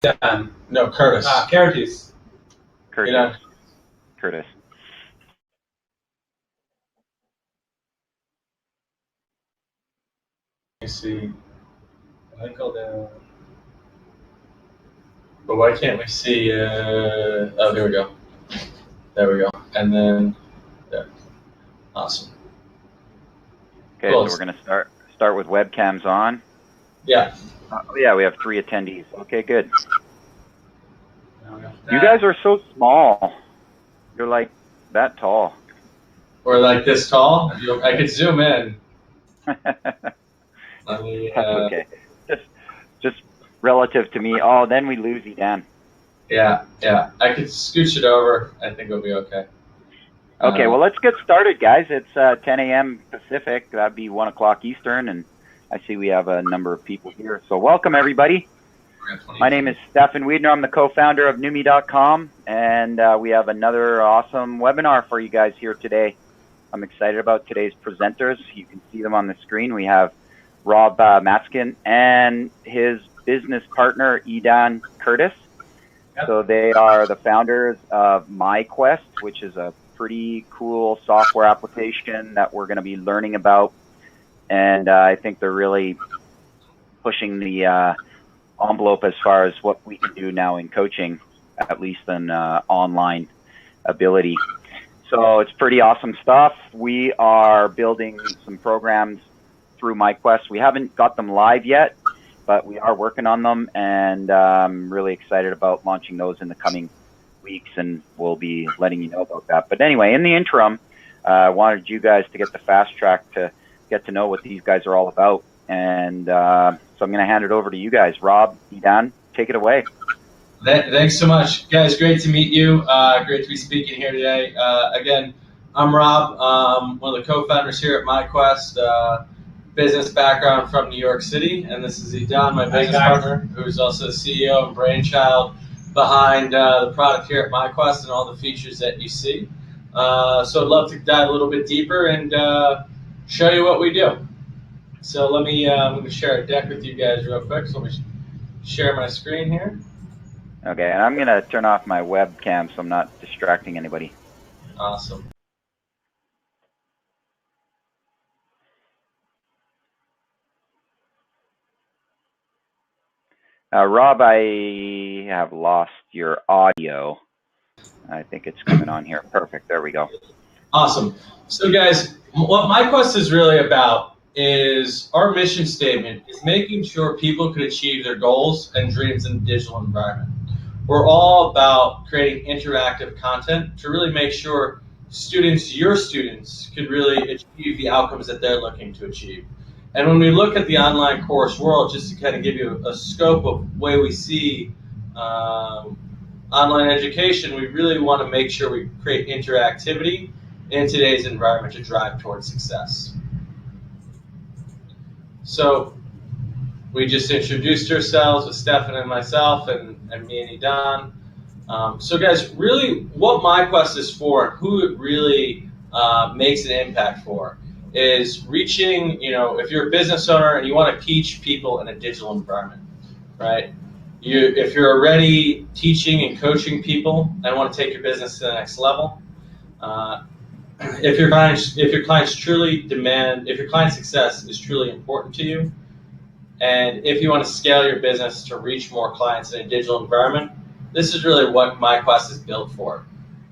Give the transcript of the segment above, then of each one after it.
Edan. No, Curtis. Kertis. Curtis. Edan. Curtis. Let me see. Michael there. But why can't we see? Oh, here we go. There we go. And then, there. Awesome. Okay, Cool. so we're going to start with webcams on. Yeah. Yeah, we have 3 attendees. Okay, good. You You guys are so small. You're like that tall. We're like this tall. I could zoom in. Let me, That's okay. Just relative to me. Oh, then we lose Edan. Yeah. I could scooch it over. I think it'll be okay. Okay, well, let's get started, guys. It's 10 a.m. Pacific. That'd be 1 o'clock Eastern, and I see we have a number of people here. So welcome, everybody. My name is Stefan Wiedner. I'm the co-founder of Numi.com, and we have another awesome webinar for you guys here today. I'm excited about today's presenters. You can see them on the screen. We have Rob Matskin and his business partner, Edan Kertis. Yep. So they are the founders of MyQuest, which is a pretty cool software application that we're going to be learning about. And I think they're really pushing the envelope as far as what we can do now in coaching, at least in online ability. So it's pretty awesome stuff. We are building some programs through MyQuest. We haven't got them live yet, but we are working on them, and I'm really excited about launching those in the coming weeks, and we'll be letting you know about that. But anyway, in the interim, I wanted you guys to get the fast track to get to know what these guys are all about. And so I'm going to hand it over to you guys. Rob, Edan, take it away. Thanks so much, guys. Great to meet you. Great to be speaking here today. Again, I'm Rob, one of the co-founders here at MyQuest. Business background from New York City, and this is Edan, my business partner, who's also the CEO and brainchild behind the product here at MyQuest and all the features that you see. So I'd love to dive a little bit deeper and show you what we do. So I'm going to share a deck with you guys real quick. So let me share my screen here. Okay, and I'm going to turn off my webcam so I'm not distracting anybody. Awesome. Rob, I have lost your audio. I think it's coming on here. Perfect. There we go. Awesome. So, guys, what MyQuest is really about is our mission statement is making sure people can achieve their goals and dreams in the digital environment. We're all about creating interactive content to really make sure students, your students, could really achieve the outcomes that they're looking to achieve. And when we look at the online course world, just to kind of give you a scope of the way we see online education, we really want to make sure we create interactivity in today's environment to drive towards success. So we just introduced ourselves with Stefan and myself and me and Edan. So guys, really what MyQuest is for, who it really makes an impact for, is reaching, if you're a business owner and you want to teach people in a digital environment, right? If you're already teaching and coaching people and want to take your business to the next level, if your client's success is truly important to you, and if you want to scale your business to reach more clients in a digital environment, this is really what MyQuest is built for.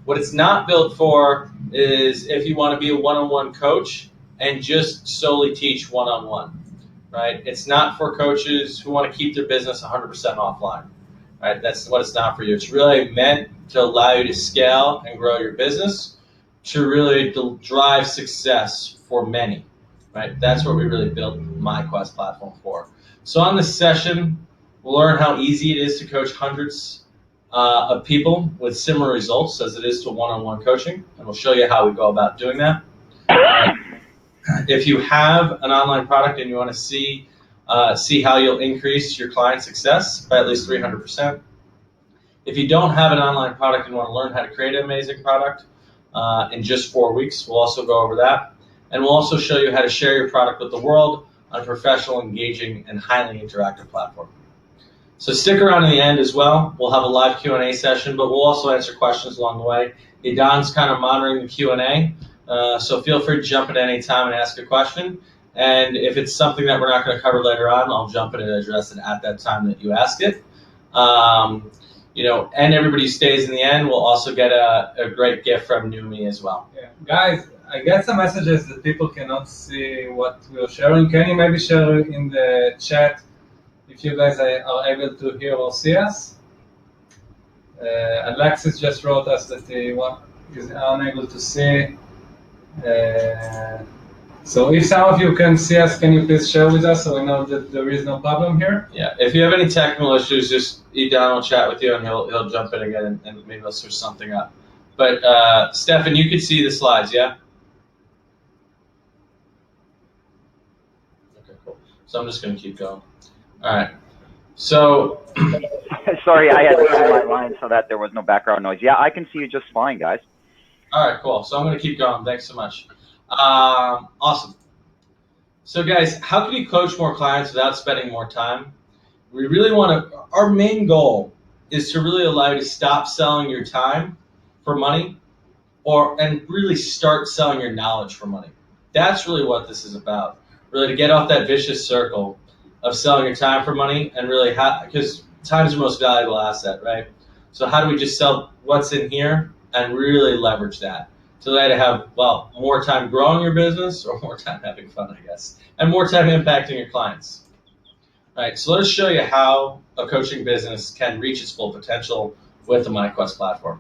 What it's not built for is if you want to be a one-on-one coach and just solely teach one-on-one, right? It's not for coaches who want to keep their business 100% offline, right? That's what it's not for you. It's really meant to allow you to scale and grow your business to really drive success for many, right? That's what we really built MyQuest platform for. So on this session, we'll learn how easy it is to coach hundreds of people with similar results as it is to one-on-one coaching, and we'll show you how we go about doing that. If you have an online product and you want to see how you'll increase your client success by at least 300%. If you don't have an online product and want to learn how to create an amazing product in just 4 weeks, we'll also go over that. And we'll also show you how to share your product with the world on a professional, engaging, and highly interactive platform. So stick around in the end as well. We'll have a live Q&A session, but we'll also answer questions along the way. Edan's kind of monitoring the Q&A, so feel free to jump in at any time and ask a question. And if it's something that we're not going to cover later on, I'll jump in and address it at that time that you ask it. And everybody who stays in the end will also get a great gift from Numi as well. Yeah. Guys, I get some messages that people cannot see what we're sharing. Can you maybe share in the chat if you guys are able to hear or see us? Alexis just wrote us that he is unable to see. So if some of you can see us, can you please share with us so we know that there is no problem here? Yeah, if you have any technical issues, just Edan will chat with you and he'll jump in again and maybe he'll switch something up. But Stefan, you can see the slides, yeah? Okay, cool. So I'm just going to keep going. All right. So sorry, I had to turn my line so that there was no background noise. Yeah, I can see you just fine, guys. All right, cool. So I'm going to keep going. Thanks so much. Awesome. So guys, how can you coach more clients without spending more time? We really want to, our main goal is to really allow you to stop selling your time for money and really start selling your knowledge for money. That's really what this is about. Really to get off that vicious circle of selling your time for money and really because time is the most valuable asset, right? So how do we just sell what's in here and really leverage that to let you have, well, more time growing your business or more time having fun, I guess, and more time impacting your clients. All right, so let's show you how a coaching business can reach its full potential with the MyQuest platform.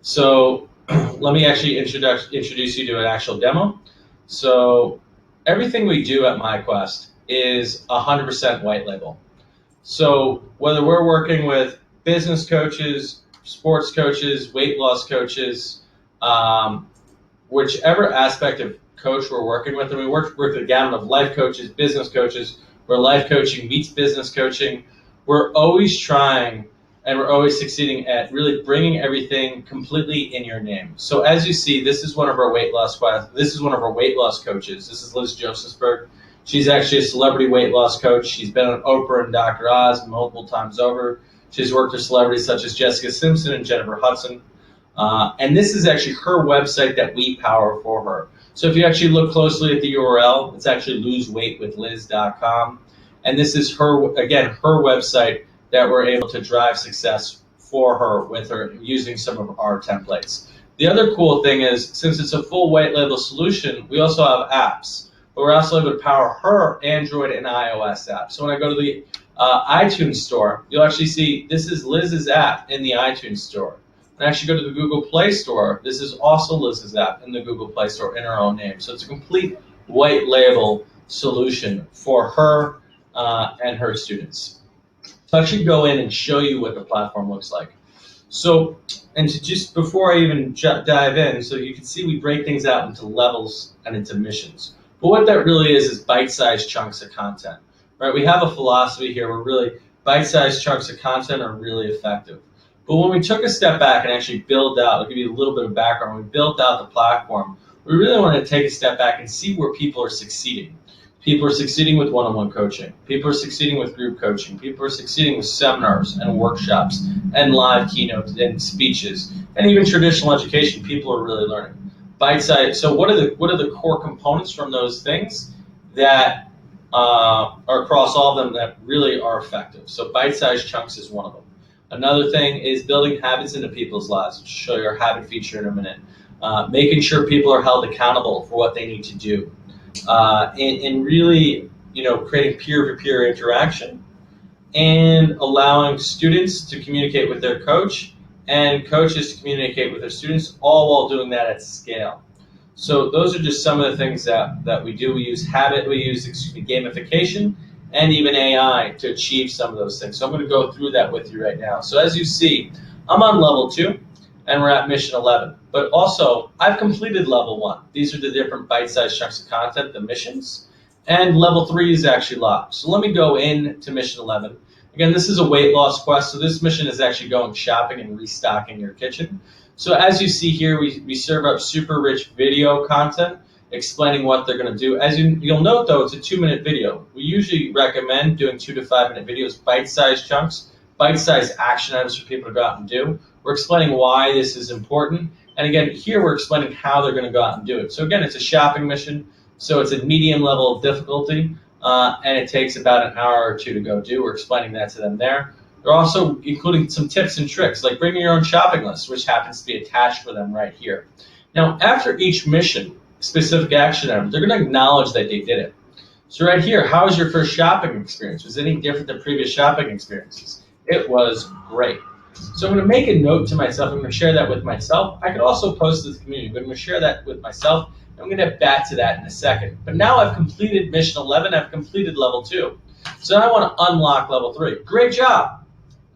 So let me actually introduce you to an actual demo. So everything we do at MyQuest is 100% white label. So whether we're working with business coaches, sports coaches, weight loss coaches, whichever aspect of coach we're working with, and we work with a gamut of life coaches, business coaches, where life coaching meets business coaching, we're always trying and we're always succeeding at really bringing everything completely in your name. So as you see, this is one of our weight loss coaches. This is Liz Josephsberg. She's actually a celebrity weight loss coach. She's been on Oprah and Dr. Oz multiple times over. She's worked with celebrities such as Jessica Simpson and Jennifer Hudson. And this is actually her website that we power for her. So if you actually look closely at the URL, it's actually loseweightwithliz.com. And this is her, again, her website that we're able to drive success for her with her using some of our templates. The other cool thing is, since it's a full white label solution, we also have apps, but we're also able to power her Android and iOS apps. So when I go to the iTunes store, you'll actually see this is Liz's app in the iTunes store. And actually go to the Google Play Store, this is also Liz's app in the Google Play Store in her own name. So it's a complete white label solution for her and her students. So I'll actually go in and show you what the platform looks like. So, and just before I even dive in, so you can see we break things out into levels and into missions. But what that really is bite-sized chunks of content, right? We have a philosophy here where really bite-sized chunks of content are really effective. But when we took a step back and actually build out, I'll give you a little bit of background, we built out the platform, we really wanted to take a step back and see where people are succeeding. People are succeeding with one-on-one coaching. People are succeeding with group coaching. People are succeeding with seminars and workshops and live keynotes and speeches and even traditional education. People are really learning. Bite-sized. So what are the core components from those things that are across all of them that really are effective? So bite-sized chunks is one of them. Another thing is building habits into people's lives. I'll show you our habit feature in a minute. Making sure people are held accountable for what they need to do. And really, creating peer-to-peer interaction and allowing students to communicate with their coach and coaches to communicate with their students, all while doing that at scale. So those are just some of the things that we do. We use gamification, and even AI to achieve some of those things. So I'm going to go through that with you right now. So as you see, I'm on level 2, and we're at mission 11. But also, I've completed level 1. These are the different bite-sized chunks of content, the missions. And level 3 is actually locked. So let me go into mission 11. Again, this is a weight loss quest, so this mission is actually going shopping and restocking your kitchen. So as you see here, we serve up super rich video content explaining what they're going to do. As you'll note, though, it's a 2-minute video. We usually recommend doing 2 to 5 minute videos, bite-sized chunks, bite-sized action items for people to go out and do. We're explaining why this is important. And again, here we're explaining how they're going to go out and do it. So again, it's a shopping mission. So it's a medium level of difficulty, and it takes about an hour or 2 to go do. We're explaining that to them there. They're also including some tips and tricks, like bringing your own shopping list, which happens to be attached for them right here. Now, after each mission, specific action item, they're going to acknowledge that they did it. So right here, how was your first shopping experience? Was it any different than previous shopping experiences? It was great. So I'm going to make a note to myself. I'm going to share that with myself. I could also post to the community, but I'm going to share that with myself. I'm going to get back to that in a second. But now I've completed mission 11. I've completed level 2. So now I want to unlock level 3. Great job.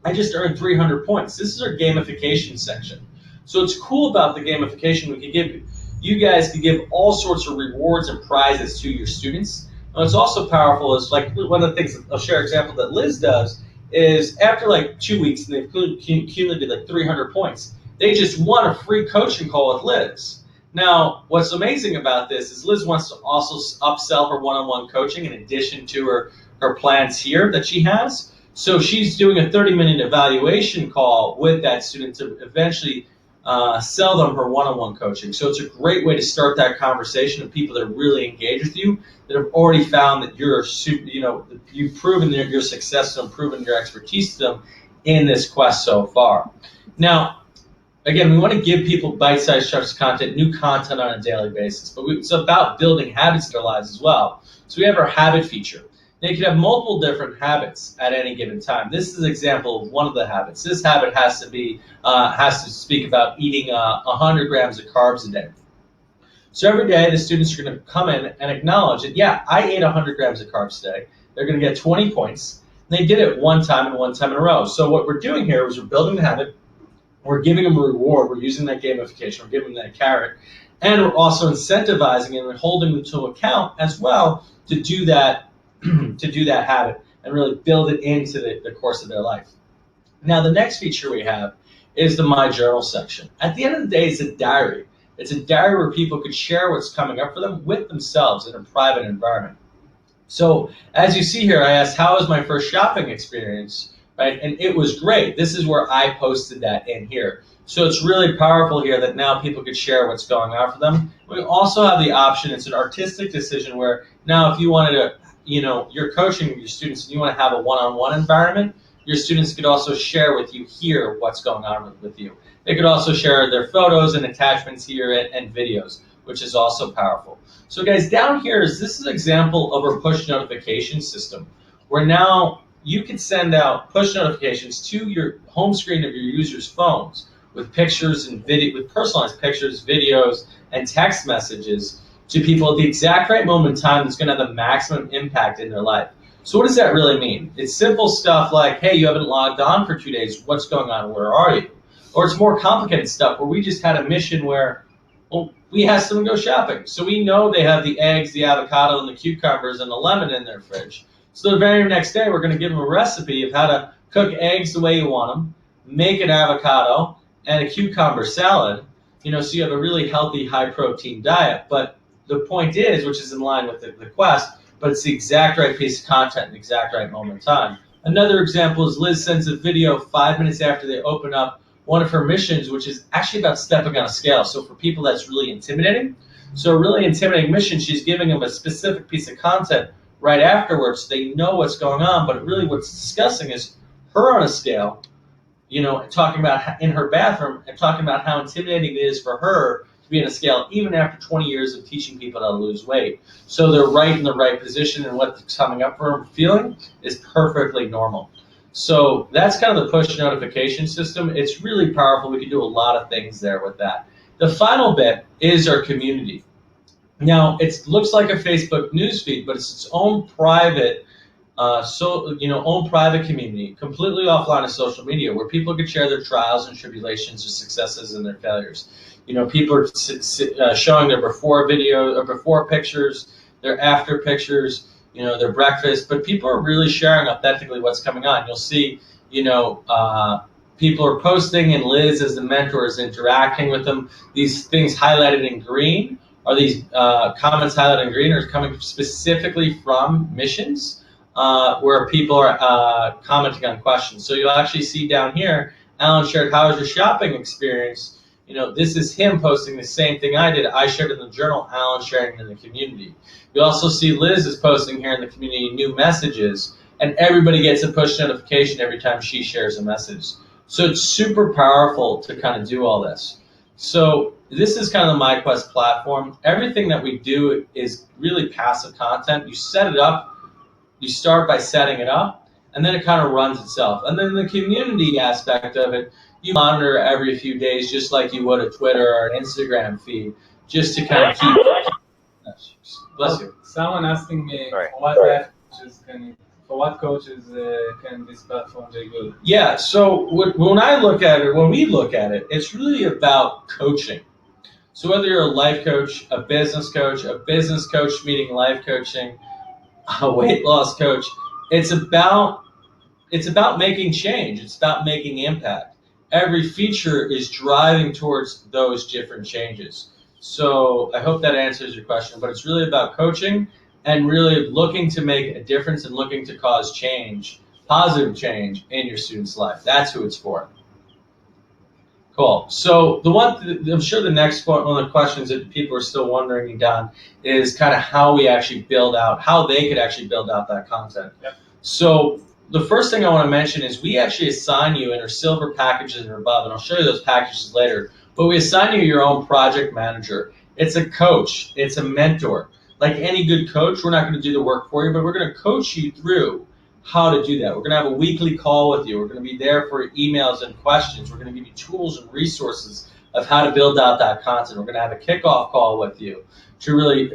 I just earned 300 points. This is our gamification section. So what's cool about the gamification, we can give you guys can give all sorts of rewards and prizes to your students. And what's also powerful is, like, one of the things, I'll share an example that Liz does, is after like 2 weeks, and they've accumulated like 300 points, they just won a free coaching call with Liz. Now, what's amazing about this is Liz wants to also upsell her one-on-one coaching in addition to her plans here that she has. So she's doing a 30-minute evaluation call with that student to eventually sell them her one-on-one coaching. So it's a great way to start that conversation with people that really engage with you, that have already found that you've proven your success and proven your expertise to them in this quest so far. Now, again, we want to give people bite-sized chunks of content, new content on a daily basis, but it's about building habits in their lives as well. So we have our habit feature. Now, you can have multiple different habits at any given time. This is an example of one of the habits. This habit has to speak about eating 100 grams of carbs a day. So every day, the students are going to come in and acknowledge that, yeah, I ate 100 grams of carbs today. They're going to get 20 points. And they did it one time and one time in a row. So what we're doing here is we're building the habit. We're giving them a reward. We're using that gamification. We're giving them that carrot. And we're also incentivizing them and holding them to account as well to do that habit and really build it into the course of their life. Now, the next feature we have is the My Journal section. At the end of the day, it's a diary. It's a diary where people could share what's coming up for them with themselves in a private environment. So as you see here, I asked, how was my first shopping experience? Right? And it was great. This is where I posted that in here. So it's really powerful here that now people could share what's going on for them. We also have the option, it's an artistic decision where now if you wanted to, you're coaching your students and you want to have a one-on-one environment, your students could also share with you here what's going on with you. They could also share their photos and attachments here and videos, which is also powerful. So guys, down here this is an example of our push notification system, where now you can send out push notifications to your home screen of your users' phones with pictures and with personalized pictures, videos, and text messages to people at the exact right moment in time that's going to have the maximum impact in their life. So what does that really mean? It's simple stuff like, hey, you haven't logged on for 2 days. What's going on? Where are you? Or it's more complicated stuff where we just had a mission where, well, we asked them to go shopping. So we know they have the eggs, the avocado, and the cucumbers, and the lemon in their fridge. So the very next day, we're going to give them a recipe of how to cook eggs the way you want them, make an avocado, and a cucumber salad, so you have a really healthy, high-protein diet. But the point is, which is in line with the quest, but it's the exact right piece of content in the exact right moment in time. Another example is Liz sends a video 5 minutes after they open up one of her missions, which is actually about stepping on a scale. So for people, that's really intimidating. So a really intimidating mission, she's giving them a specific piece of content right afterwards so they know what's going on, but really what's discussing is her on a scale, talking about in her bathroom and talking about how intimidating it is for her to be on a scale even after 20 years of teaching people how to lose weight. So they're right in the right position, and what's coming up for them feeling is perfectly normal. So that's kind of the push notification system. It's really powerful. We can do a lot of things there with that. The final bit is our community. Now, it looks like a Facebook newsfeed, but it's its own private own private community, completely offline of social media, where people can share their trials and tribulations, their successes and their failures. People are showing their before video or before pictures, their after pictures, their breakfast, but people are really sharing authentically what's coming on. You'll see, people are posting and Liz as the mentor is interacting with them. These things highlighted in green are these comments highlighted in green are coming specifically from missions where people are commenting on questions. So you'll actually see down here, Alan shared, how was your shopping experience? This is him posting the same thing I did. I shared in the journal, Alan sharing in the community. You also see Liz is posting here in the community new messages, and everybody gets a push notification every time she shares a message. So it's super powerful to kind of do all this. So this is kind of the MyQuest platform. Everything that we do is really passive content. You set it up, you start by setting it up, and then it kind of runs itself. And then the community aspect of it, you monitor every few days, just like you would a Twitter or an Instagram feed, just to kind of keep. Bless you. Someone asking me for what coaches can this platform be good? Yeah. So when we look at it, it's really about coaching. So whether you're a life coach, a business coach meeting life coaching, a weight loss coach, it's about making change. It's about making impact. Every feature is driving towards those different changes. So I hope that answers your question, but it's really about coaching and really looking to make a difference and looking to cause change, positive change in your student's life. That's who it's for. Cool. So I'm sure the next one of the questions that people are still wondering, Edan, is kind of how they could actually build out that content. Yep. So the first thing I want to mention is we actually assign you in our silver packages and above, and I'll show you those packages later, but we assign you your own project manager. It's a coach. It's a mentor. Like any good coach, we're not going to do the work for you, but we're going to coach you through how to do that. We're going to have a weekly call with you. We're going to be there for emails and questions. We're going to give you tools and resources of how to build out that content. We're going to have a kickoff call with you to really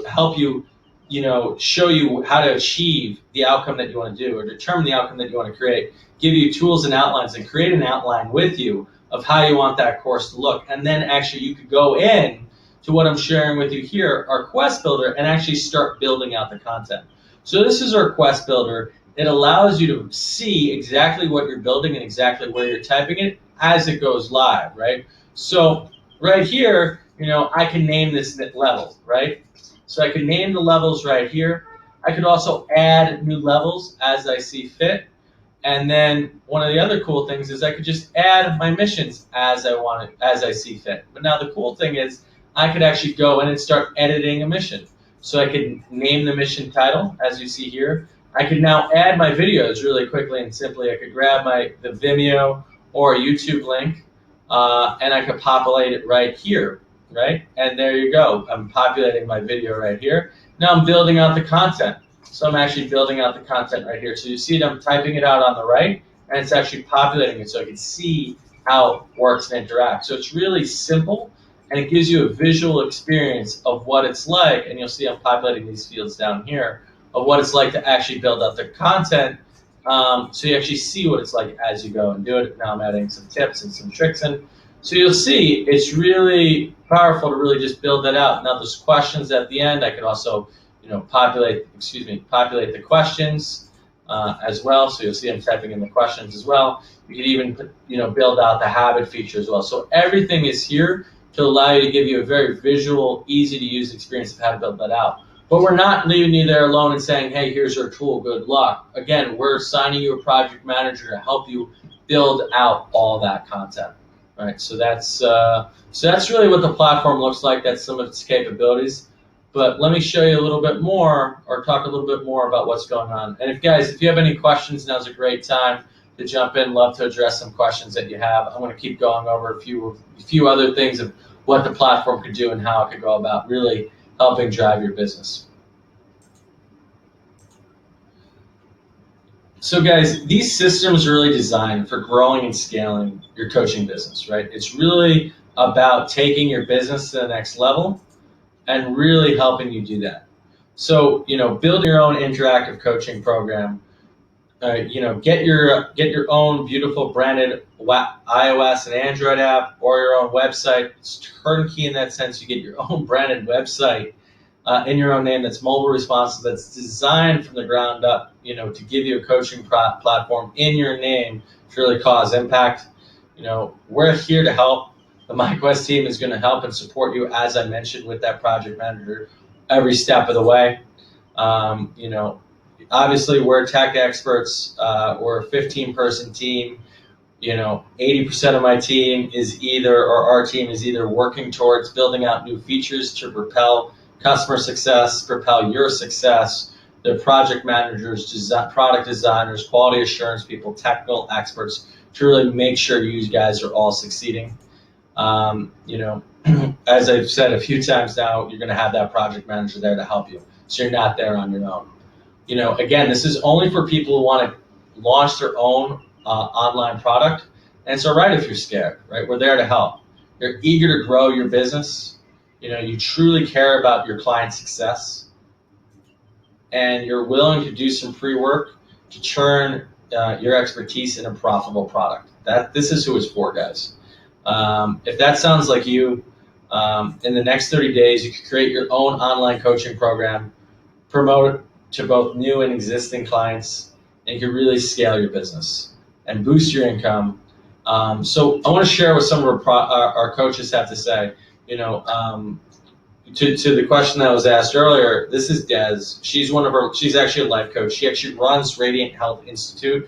help you, show you how to achieve the outcome that you want to do or determine the outcome that you want to create, give you tools and outlines and create an outline with you of how you want that course to look. And then actually you could go in to what I'm sharing with you here, our Quest Builder, and actually start building out the content. So this is our Quest Builder. It allows you to see exactly what you're building and exactly where you're typing it as it goes live, right? So right here, I can name this level, right? So I can name the levels right here. I could also add new levels as I see fit. And then one of the other cool things is I could just add my missions as I see fit. But now the cool thing is I could actually go in and start editing a mission. So I could name the mission title, as you see here. I could now add my videos really quickly and simply. I could grab the Vimeo or YouTube link, and I could populate it right here, right? And there you go. I'm populating my video right here. Now I'm building out the content. So I'm actually building out the content right here. So you see I'm typing it out on the right, and it's actually populating it so I can see how it works and interacts. So it's really simple, and it gives you a visual experience of what it's like. And you'll see I'm populating these fields down here of what it's like to actually build out the content. So you actually see what it's like as you go and do it. Now I'm adding some tips and some tricks in. So you'll see it's really powerful to really just build that out. Now there's questions at the end. I could also populate the questions as well. So you'll see I'm typing in the questions as well. You can even build out the habit feature as well. So everything is here to allow you to give you a very visual, easy to use experience of how to build that out. But we're not leaving you there alone and saying, hey, here's our tool, good luck. Again, we're assigning you a project manager to help you build out all that content. Right? So that's really what the platform looks like. That's some of its capabilities. But let me show you a little bit more, or talk a little bit more about what's going on. And if you have any questions, now's a great time to jump in. Love to address some questions that you have. I'm going to keep going over a few other things of what the platform could do and how it could go about really helping drive your business. So guys, these systems are really designed for growing and scaling your coaching business, right? It's really about taking your business to the next level and really helping you do that. So, build your own interactive coaching program. Get your own beautiful branded iOS and Android app or your own website. It's turnkey in that sense. You get your own branded website in your own name that's mobile responsive, that's designed from the ground up, to give you a coaching platform in your name to really cause impact. We're here to help. The MyQuest team is going to help and support you, as I mentioned, with that project manager every step of the way. You know, obviously we're tech experts. We're a 15-person team. You know, 80% of my team is either, or our team is either working towards building out new features to propel customer success, propel your success. They're project managers, product designers, quality assurance people, technical experts to really make sure you guys are all succeeding. You know, as I've said a few times now, you're going to have that project manager there to help you. So you're not there on your own. You know, again, this is only for people who want to launch their own online product. And it's all right if you're scared, right? We're there to help. You're eager to grow your business. You know, you truly care about your client's success. And you're willing to do some pre-work to turn your expertise into a profitable product. This is who it's for, guys. If that sounds like you, in the next 30 days, you can create your own online coaching program, promote it to both new and existing clients, and you can really scale your business and boost your income. So I want to share what some of our coaches have to say. You know, to the question that was asked earlier, this is Des. She's actually a life coach. She actually runs Radiant Health Institute,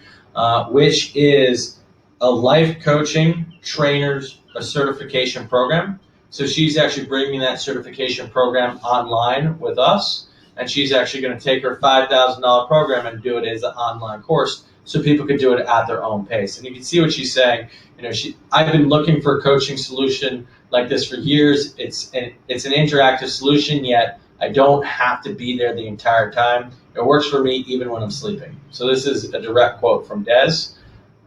which is a life coaching trainer's certification program. So she's actually bringing that certification program online with us, and she's actually going to take her $5,000 program and do it as an online course so people can do it at their own pace. And you can see what she's saying. You know, I've been looking for a coaching solution like this for years. It's an interactive solution, yet I don't have to be there the entire time. It works for me even when I'm sleeping. So this is a direct quote from Des.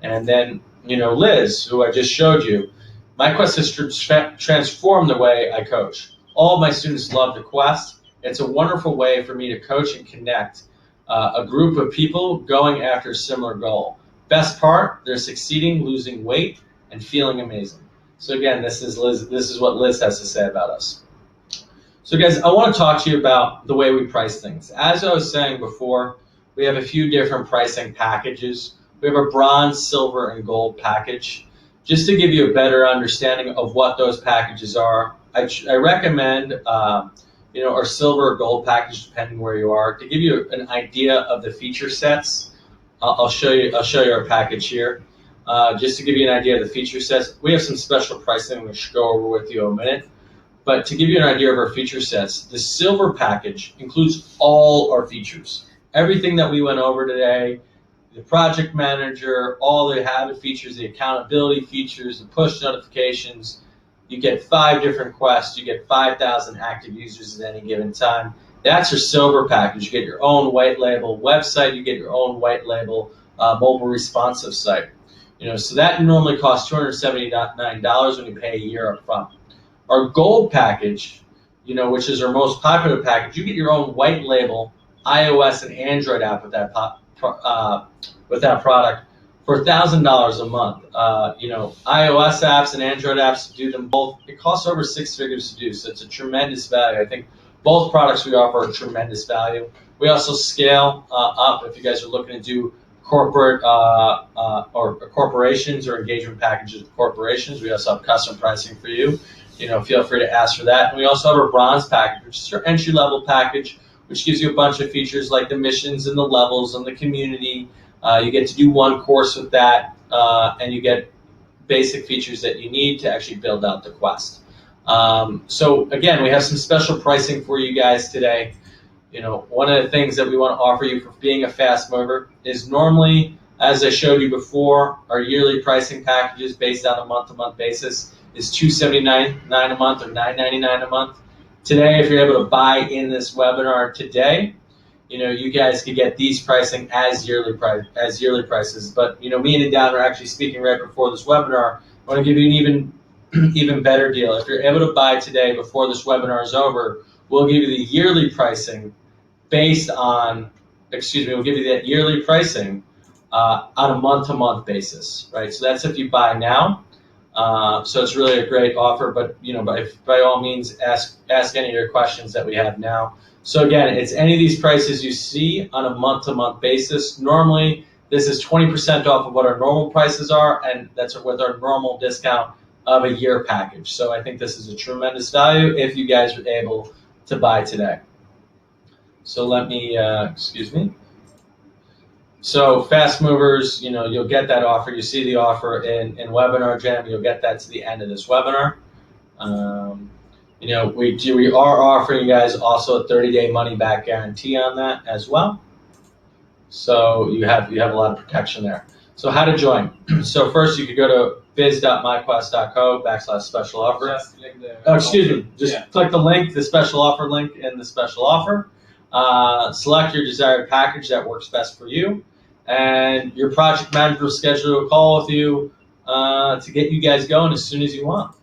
And then, you know, Liz, who I just showed you, MyQuest has transformed the way I coach. All of my students love the Quest. It's a wonderful way for me to coach and connect a group of people going after a similar goal. Best part, they're succeeding, losing weight, and feeling amazing. So again, this is Liz. This is what Liz has to say about us. So guys, I want to talk to you about the way we price things. As I was saying before, we have a few different pricing packages. We have a bronze, silver, and gold package. Just to give you a better understanding of what those packages are, I recommend you know, our silver or gold package, depending where you are, to give you an idea of the feature sets. I'll show you our package here. Just to give you an idea of the feature sets, we have some special pricing which I'll go over with you in a minute. But to give you an idea of our feature sets, the silver package includes all our features. Everything that we went over today, the project manager, all the habit features, the accountability features, the push notifications. You get 5 different quests. You get 5,000 active users at any given time. That's your silver package. You get your own white label website. You get your own white label mobile responsive site. You know, so that normally costs $279 when you pay a year up front. Our gold package, you know, which is our most popular package, you get your own white label iOS and Android app with that product for $1,000 a month. You know, iOS apps and Android apps, do them both. It costs over 6 figures to do, so it's a tremendous value. I think both products we offer are tremendous value. We also scale up if you guys are looking to do corporate or corporations or engagement packages with corporations. We also have custom pricing for you. You know, feel free to ask for that. And we also have our bronze package, which is our entry-level package, which gives you a bunch of features like the missions and the levels and the community. You get to do one course with that, and you get basic features that you need to actually build out the Quest. So again, we have some special pricing for you guys today. You know, one of the things that we want to offer you for being a fast mover is normally, as I showed you before, our yearly pricing packages based on a month-to-month basis is $279 a month or $999 a month. Today, if you're able to buy in this webinar today, you know, you guys could get these pricing as yearly prices. But you know, me and Edan are actually speaking right before this webinar. I want to give you an even better deal. If you're able to buy today before this webinar is over, we'll give you the yearly pricing based on, we'll give you that yearly pricing on a month-to-month basis, right? So that's if you buy now. So it's really a great offer, but you know, by all means, ask any of your questions that we have now. So again, it's any of these prices you see on a month-to-month basis. Normally, this is 20% off of what our normal prices are, and that's with our normal discount. of a year package. So I think this is a tremendous value if you guys are able to buy today. So let me, excuse me. So fast movers, you'll get that offer. You see the offer in Webinar Jam. You'll get that to the end of this webinar. We are offering you guys also a 30-day money-back guarantee on that as well. So you have a lot of protection there. So how to join? So first you could go to biz.myquest.co/special offer. Just click the Click the link, the special offer link in the special offer. Select your desired package that works best for you. And your project manager will schedule a call with you to get you guys going as soon as you want.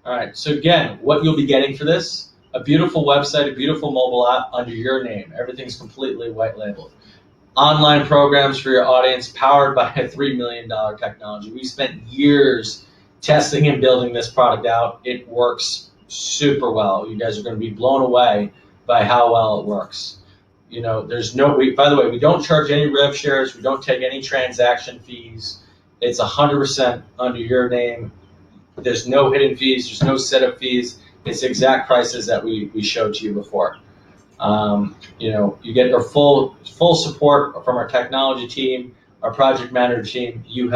All right, so again, what you'll be getting for this, a beautiful website, a beautiful mobile app under your name. Everything's completely white labeled. Online programs for your audience powered by a $3 million technology. We spent years testing and building this product out. It works super well. You guys are going to be blown away by how well it works. By the way, we don't charge any rev shares. We don't take any transaction fees. It's 100% under your name. There's no hidden fees. There's no setup fees. It's exact prices that we showed to you before. You get our full support from our technology team, our project manager team. You're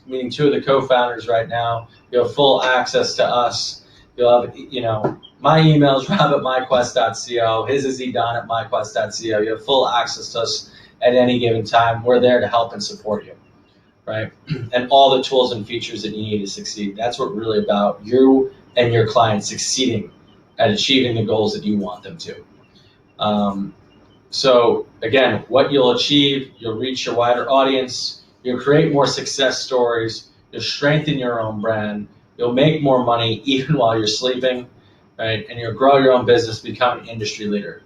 meeting two of the co-founders right now. You have full access to us. You'll have, my email is rob@myquest.co. His is Edan@myquest.co. You have full access to us at any given time. We're there to help and support you, right? And all the tools and features that you need to succeed. That's what we're really about. You and your clients succeeding at achieving the goals that you want them to. So again, what you'll achieve, you'll reach your wider audience. You'll create more success stories. You'll strengthen your own brand. You'll make more money even while you're sleeping, right? And you'll grow your own business, become an industry leader.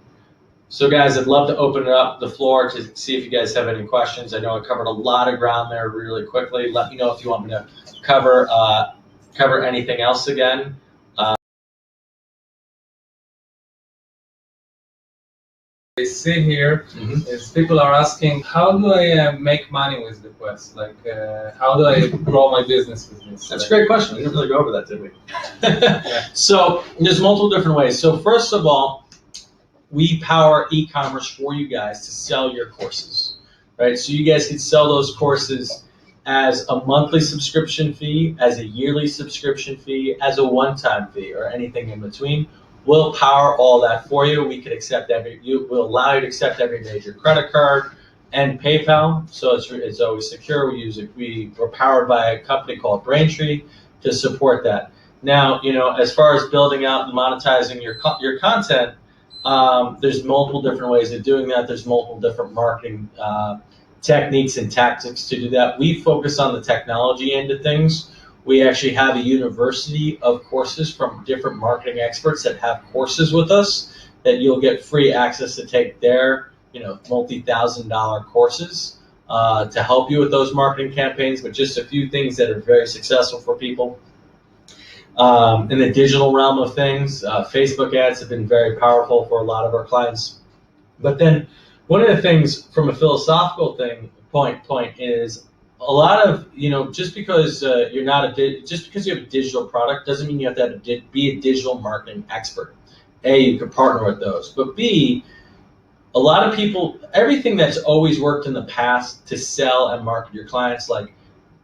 So guys, I'd love to open the floor to see if you guys have any questions. I know I covered a lot of ground there really quickly. Let me know if you want me to cover anything else again. I see here is people are asking, how do I make money with the Quest? Like, how do I grow my business with this? That's a great question. We didn't really go over that, did we? So there's multiple different ways. So first of all, we power e-commerce for you guys to sell your courses, right? So you guys can sell those courses as a monthly subscription fee, as a yearly subscription fee, as a one-time fee, or anything in between. We'll power all that for you. We can we'll allow you to accept every major credit card and PayPal. So it's always secure. We're powered by a company called Braintree to support that. Now, as far as building out and monetizing your content, there's multiple different ways of doing that. There's multiple different marketing techniques and tactics to do that. We focus on the technology end of things. We actually have a university of courses from different marketing experts that have courses with us that you'll get free access to take their, multi-$1,000 courses to help you with those marketing campaigns, but just a few things that are very successful for people. In the digital realm of things, Facebook ads have been very powerful for a lot of our clients. But then one of the things from a philosophical point is a lot of, just because you have a digital product doesn't mean you have to be a digital marketing expert. A, you can partner with those. But B, a lot of people, everything that's always worked in the past to sell and market your clients, like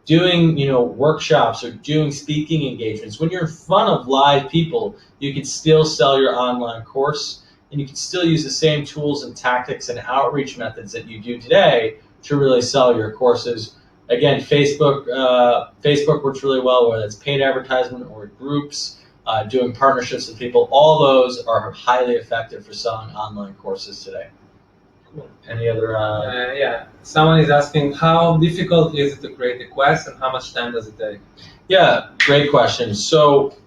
doing, workshops or doing speaking engagements, when you're in front of live people, you can still sell your online course, and you can still use the same tools and tactics and outreach methods that you do today to really sell your courses. Again, Facebook works really well, whether it's paid advertisement or groups, doing partnerships with people. All those are highly effective for selling online courses today. Cool. Any other? Someone is asking, how difficult is it to create a quest and how much time does it take? Yeah, great question. So,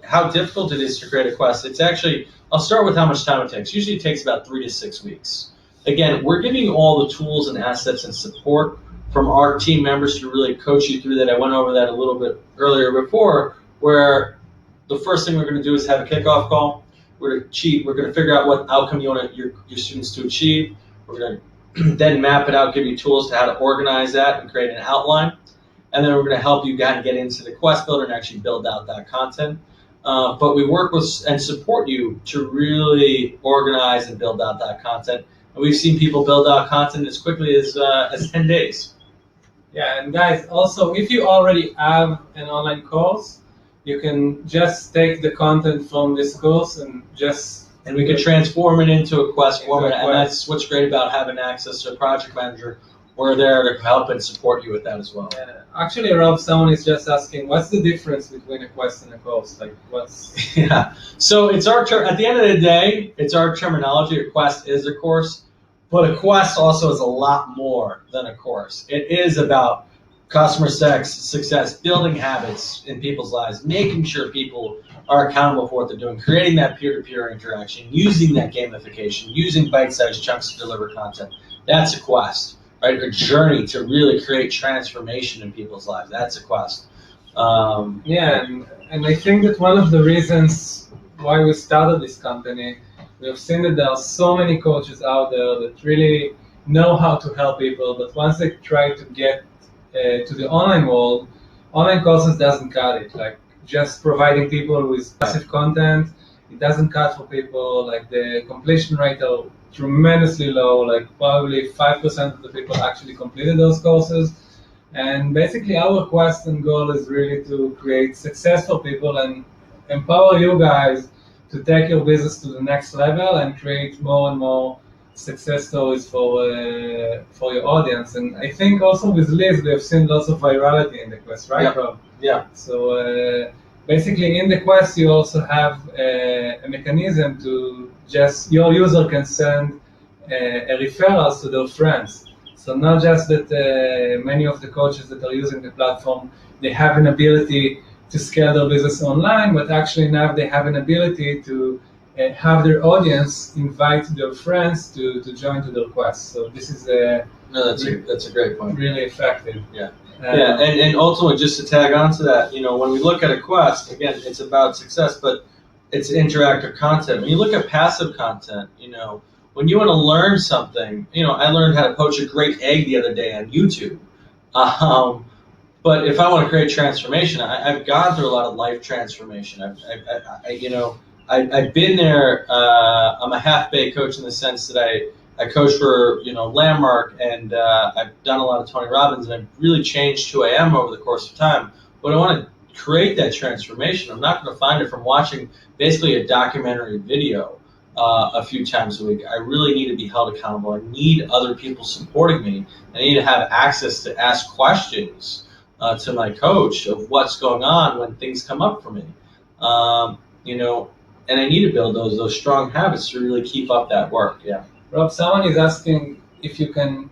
how difficult it is to create a quest. It's actually, I'll start with how much time it takes. Usually it takes about 3 to 6 weeks. Again, we're giving you all the tools and assets and support from our team members to really coach you through that. I went over that a little bit earlier before, where the first thing we're going to do is have a kickoff call. We're going to figure out what outcome you want your students to achieve. We're going to then map it out, give you tools to how to organize that and create an outline. and then we're going to help you kind of get into the quest builder and actually build out that content. But we work with and support you to really organize and build out that content. And we've seen people build out content as quickly as 10 days. Yeah, and guys, also, if you already have an online course, you can just take the content from this course and we could transform it into a quest format. And that's what's great about having access to a project manager. We're there to help and support you with that as well. Actually, Rob, someone is just asking, what's the difference between a quest and a course? Like, what's? Yeah. So it's our at the end of the day, it's our terminology. A quest is a course, but a quest also is a lot more than a course. It is about customer success, building habits in people's lives, making sure people are accountable for what they're doing, creating that peer-to-peer interaction, using that gamification, using bite-sized chunks to deliver content. That's a quest. Right, a journey to really create transformation in people's lives. That's a quest. And I think that one of the reasons why we started this company, we have seen that there are so many coaches out there that really know how to help people, but once they try to get to the online world, online courses doesn't cut it. Like just providing people with passive content, it doesn't cut for people. Like the completion rate are tremendously low, like probably 5% of the people actually completed those courses. And basically our quest and goal is really to create success for people and empower you guys to take your business to the next level and create more and more success stories for your audience. And I think also with Liz, we have seen lots of virality in the quest, right, Rob? Yeah. So basically in the quest, you also have a mechanism to your user can send a referrals to their friends. So not just that many of the coaches that are using the platform, they have an ability to scale their business online, but actually now they have an ability to have their audience invite their friends to join to their quest. So this is that's a great point. Really effective. Yeah. And ultimately, just to tag on to that, when we look at a quest, again, it's about success, but it's interactive content. When you look at passive content, when you want to learn something, I learned how to poach a great egg the other day on YouTube. But if I want to create transformation, I've gone through a lot of life transformation. I've been there. I'm a half-baked coach in the sense that I coach for Landmark, and I've done a lot of Tony Robbins, and I've really changed who I am over the course of time. But I want to create that transformation. I'm not going to find it from watching basically a documentary video a few times a week. I really need to be held accountable. I need other people supporting me. I need to have access to ask questions to my coach of what's going on when things come up for me. And I need to build those strong habits to really keep up that work. Yeah. Rob, someone is asking if you can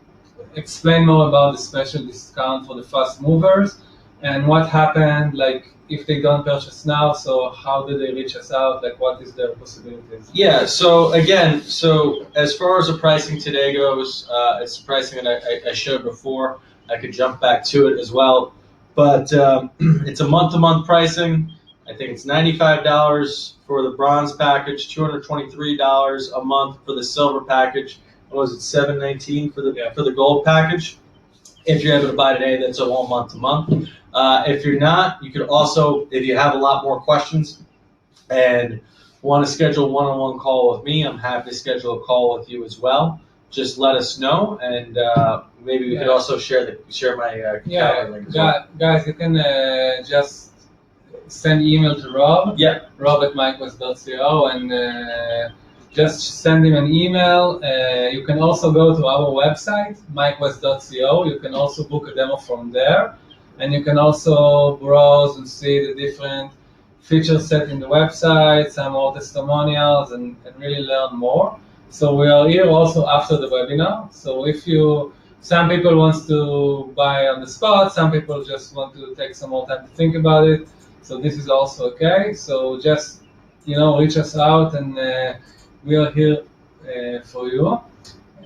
explain more about the special discount for the fast movers and what happened, like if they don't purchase now, so how do they reach us out? Like what is their possibilities? Yeah, so again, as far as the pricing today goes, it's the pricing that I showed before. I could jump back to it as well, but it's a month-to-month pricing. I think it's $95 for the bronze package, $223 a month for the silver package. What was it, $719 for the gold package? If you're able to buy today, that's all month to month. If you're not, you could also, if you have a lot more questions and want to schedule a one-on-one call with me, I'm happy to schedule a call with you as well. Just let us know, and maybe we could also share my calendar link as well. Guys, you can just send email to Rob. Yeah. rob@mikequest.co and just send him an email. You can also go to our website, mikequest.co. You can also book a demo from there. And you can also browse and see the different features set in the website, some more testimonials, and really learn more. So we are here also after the webinar. So if some people want to buy on the spot, some people just want to take some more time to think about it. So this is also okay. So just, reach us out, and we are here for you.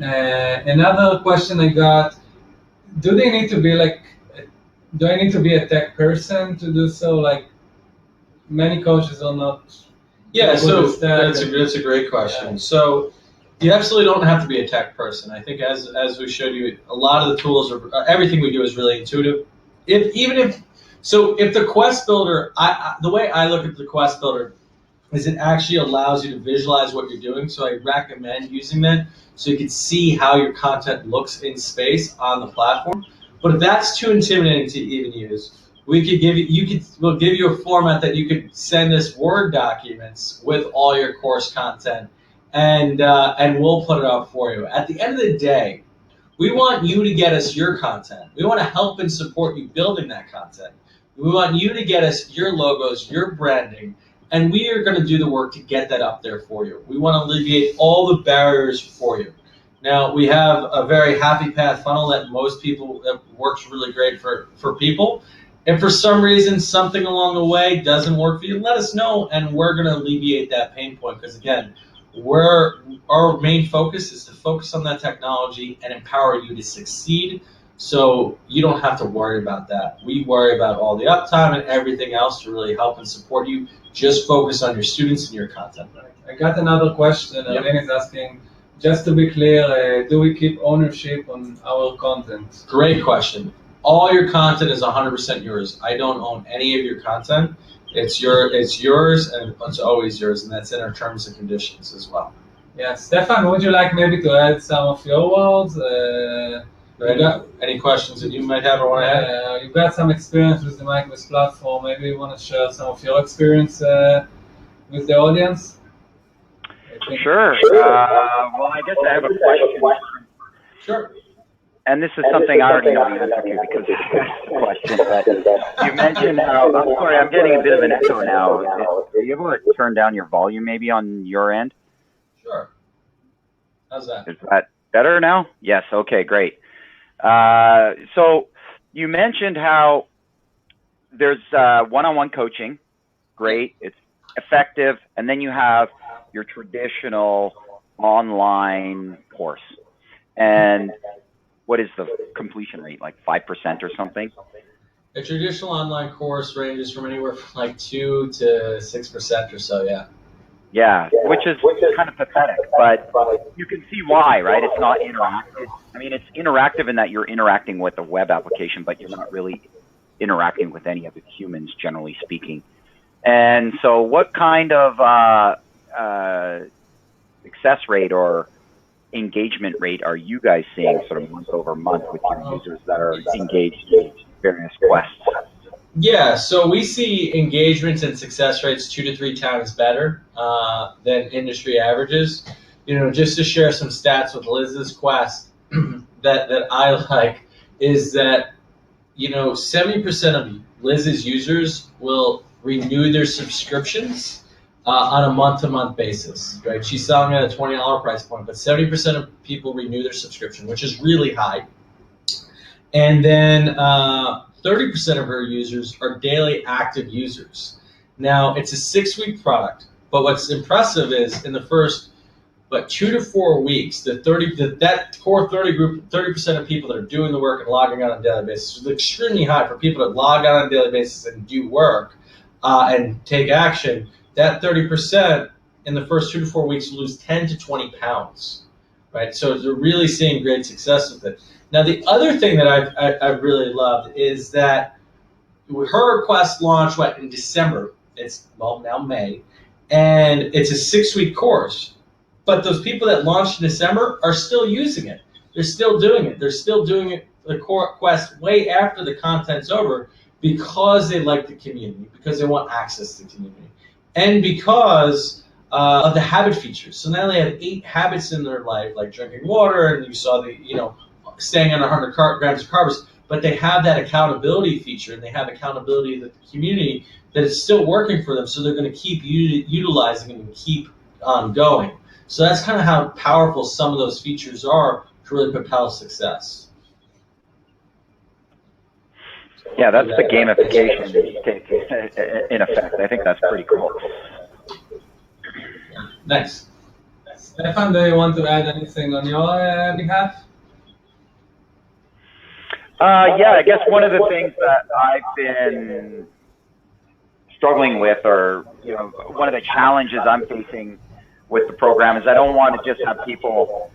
Another question I got, do I need to be a tech person to do so? Like many coaches are not. Yeah, so that's a great question. Yeah. So you absolutely don't have to be a tech person. I think as we showed you, a lot of the tools everything we do is really intuitive. if the quest builder, the way I look at the quest builder is it actually allows you to visualize what you're doing. So I recommend using that so you can see how your content looks in space on the platform. But if that's too intimidating to even use, we'll give you a format that you could send us Word documents with all your course content, and we'll put it up for you. At the end of the day, we want you to get us your content. We want to help and support you building that content. We want you to get us your logos, your branding, and we are going to do the work to get that up there for you. We want to alleviate all the barriers for you. Now, we have a very happy path funnel that most people, that works really great for people. If for some reason something along the way doesn't work for you, let us know, and we're going to alleviate that pain point. Because again, our main focus is to focus on that technology and empower you to succeed, so you don't have to worry about that. We worry about all the uptime and everything else to really help and support you. Just focus on your students and your content. I got another question. Yep. Arlene is asking, just to be clear, do we keep ownership on our content? Great question. All your content is 100% yours. I don't own any of your content. It's yours, and it's always yours, and that's in our terms and conditions as well. Yeah, Stefan, would you like maybe to add some of your words? Any questions that you might have or want to add? You've got some experience with the MikeWest platform. Maybe you want to share some of your experience with the audience? Sure. Well, I guess I have a question. Sure. And this is something I already know the answer to because I asked the question. But you mentioned how, I'm sorry, I'm getting a bit of an echo now. Are you able to turn down your volume maybe on your end? Sure. How's that? Is that better now? Yes. Okay, great. So you mentioned how there's one-on-one coaching. Great. It's effective. And then you have your traditional online course. And what is the completion rate, like 5% or something? A traditional online course ranges from anywhere from like 2 to 6% or so, yeah. Yeah, which is kind of pathetic, but you can see why, right? It's not interactive. I mean, it's interactive in that you're interacting with a web application, but you're not really interacting with any other humans, generally speaking. And so what kind of success rate or engagement rate are you guys seeing sort of month over month with your users that are engaged in various quests? Yeah, so we see engagements and success rates 2 to 3 times better than industry averages. You know, just to share some stats with Liz's quest that I like is that, you know, 70% of Liz's users will renew their subscriptions on a month-to-month basis, right? She's selling at a $20 price point, but 70% of people renew their subscription, which is really high. And then 30% of her users are daily active users. Now, it's a 6-week product, but what's impressive is in the first 2 to 4 weeks, that core 30% of people that are doing the work and logging on a daily basis is extremely high for people that log on a daily basis and do work and take action. That 30% in the first 2 to 4 weeks lose 10 to 20 pounds, right? So they're really seeing great success with it. Now, the other thing that I've really loved is that her quest launched in December. It's now May, and it's a 6-week course. But those people that launched in December are still using it. They're still doing it. They're still doing it, the core quest, way after the content's over because they like the community, because they want access to the community, and because of the habit features. So now they have 8 habits in their life, like drinking water, and you saw staying on 100 grams of carbs, but they have that accountability feature, and they have accountability with the community that is still working for them, so they're going to keep utilizing it and keep going. So that's kind of how powerful some of those features are to really propel success. Yeah, that's the gamification in effect. I think that's pretty cool. Nice. Stefan, do you want to add anything on your behalf? Yeah, I guess one of the things that I've been struggling with, or one of the challenges I'm facing with the program, is I don't want to just have people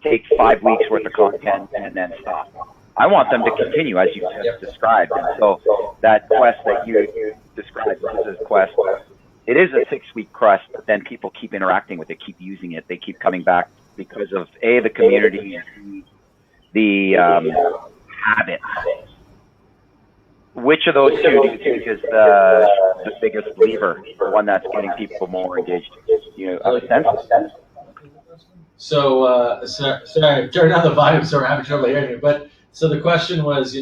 take 5 weeks worth of content and then stop. I want them to continue as you just described. And so that quest that you described, Liz's quest, it is a 6-week quest, but then people keep interacting with it, keep using it, they keep coming back because of A, the community, and the habits. Which of those two do you think is the biggest lever, the one that's getting people more engaged? You know, have a sense? So, sorry, turn down the volume, so we're having trouble hearing you. But so the question was,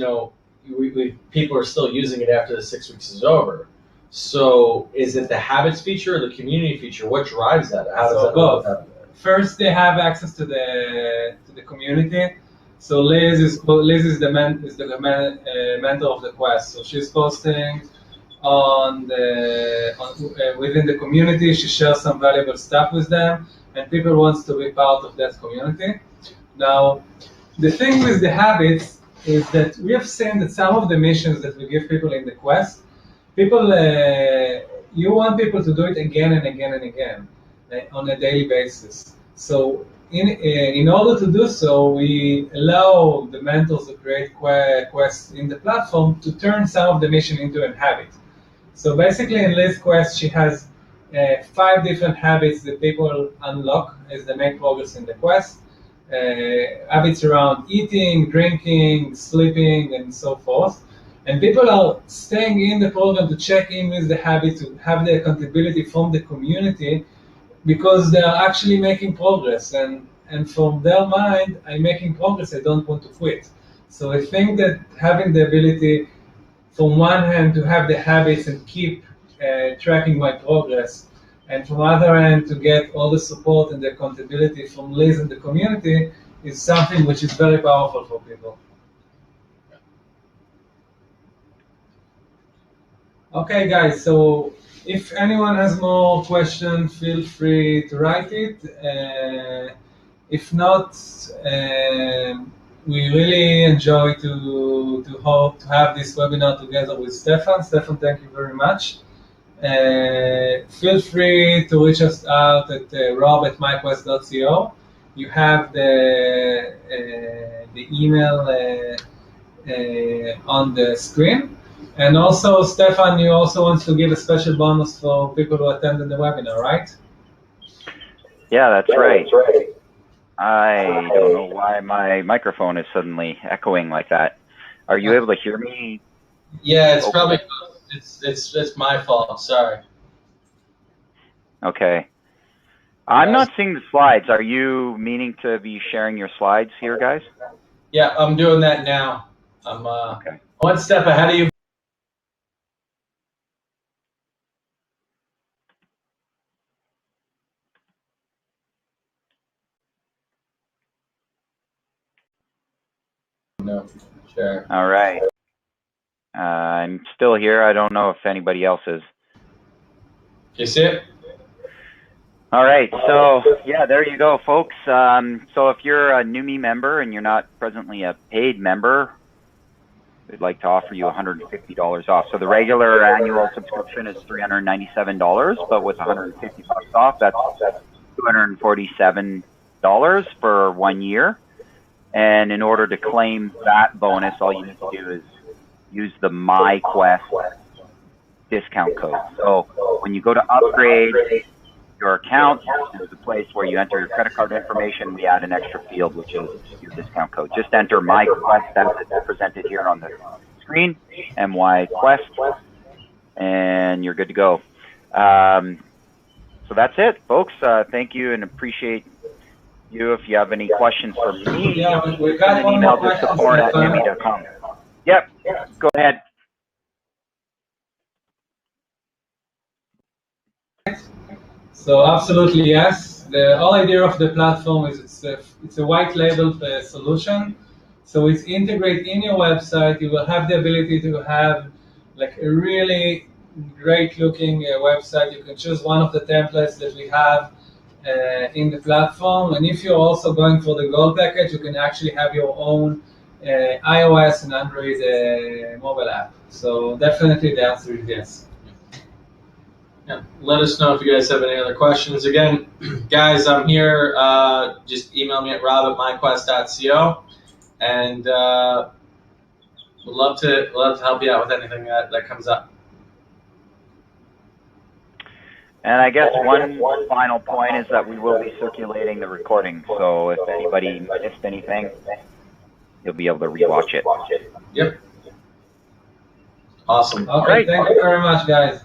people are still using it after the 6 weeks is over. So, is it the habits feature or the community feature? What drives that? How does that both? First, they have access to the community. So Liz is the mentor of the quest. So she's posting within the community. She shares some valuable stuff with them, and people wants to be part of that community. Now, the thing with the habits is that we have seen that some of the missions that we give people in the quest, you want people to do it again and again and again on a daily basis. So in order to do so, we allow the mentors to create quests in the platform to turn some of the mission into a habit. So basically in Liz's quest, she has 5 different habits that people unlock as they make progress in the quest. Habits around eating, drinking, sleeping, and so forth. And people are staying in the program to check in with the habit, to have the accountability from the community, because they are actually making progress. And from their mind, I'm making progress, I don't want to quit. So I think that having the ability, from one hand, to have the habits and keep tracking my progress, and from the other hand, to get all the support and the accountability from Liz and the community, is something which is very powerful for people. Okay, guys, so if anyone has more questions, feel free to write it. If not, we really enjoy to hope to have this webinar together with Stefan. Stefan, thank you very much. Feel free to reach us out at rob@myquest.co. You have the email on the screen. And also, Stefan, you also want to give a special bonus for people who attended the webinar, right? Yeah, that's right. I don't know why my microphone is suddenly echoing like that. Are you able to hear me? Yeah, it's probably it's my fault. Sorry. Okay. I'm not seeing the slides. Are you meaning to be sharing your slides here, guys? Yeah, I'm doing that now. I'm okay. One step ahead of you. No, sure. All right. I'm still here. I don't know if anybody else is. You see it? All right. So, yeah, there you go, folks. So if you're a NUMI member and you're not presently a paid member, we'd like to offer you $150 off. So the regular annual subscription is $397, but with $150 off, that's $247 for 1 year. And in order to claim that bonus, all you need to do is use the MyQuest discount code. So when you go to upgrade your account, there's a place where you enter your credit card information. We add an extra field, which is your discount code. Just enter MyQuest, as it's presented here on the screen, MyQuest, and you're good to go. So that's it, folks. Thank you and appreciate you. If you have any questions for me, we got an email to support@numi.com. Yep, go ahead. So absolutely yes. The whole idea of the platform is it's a white label solution. So it's integrated in your website. You will have the ability to have like a really great looking website. You can choose one of the templates that we have in the platform. And if you're also going for the gold package, you can actually have your own iOS and Android mobile app. So definitely the answer is yes. Yeah. Let us know if you guys have any other questions. Again, guys, I'm here. Just email me at rob@myquest.co. And We'd love to help you out with anything that comes up. And I guess one final point is that we will be circulating the recording. So if anybody missed anything, you'll be able to rewatch it. Yep. Awesome. Okay, All right. thank you very much, guys.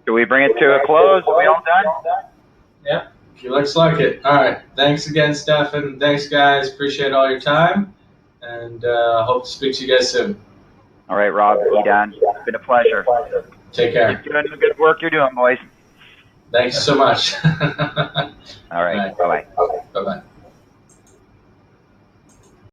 Should we bring it to a close? Are we all done? Yeah. Looks like it. All right. Thanks again, Stefan. Thanks, guys. Appreciate all your time, and hope to speak to you guys soon. All right, Rob, Edan, it's been a pleasure. Take care. Keep doing the good work you're doing, boys. Thanks so much. All right. Bye-bye. Bye-bye.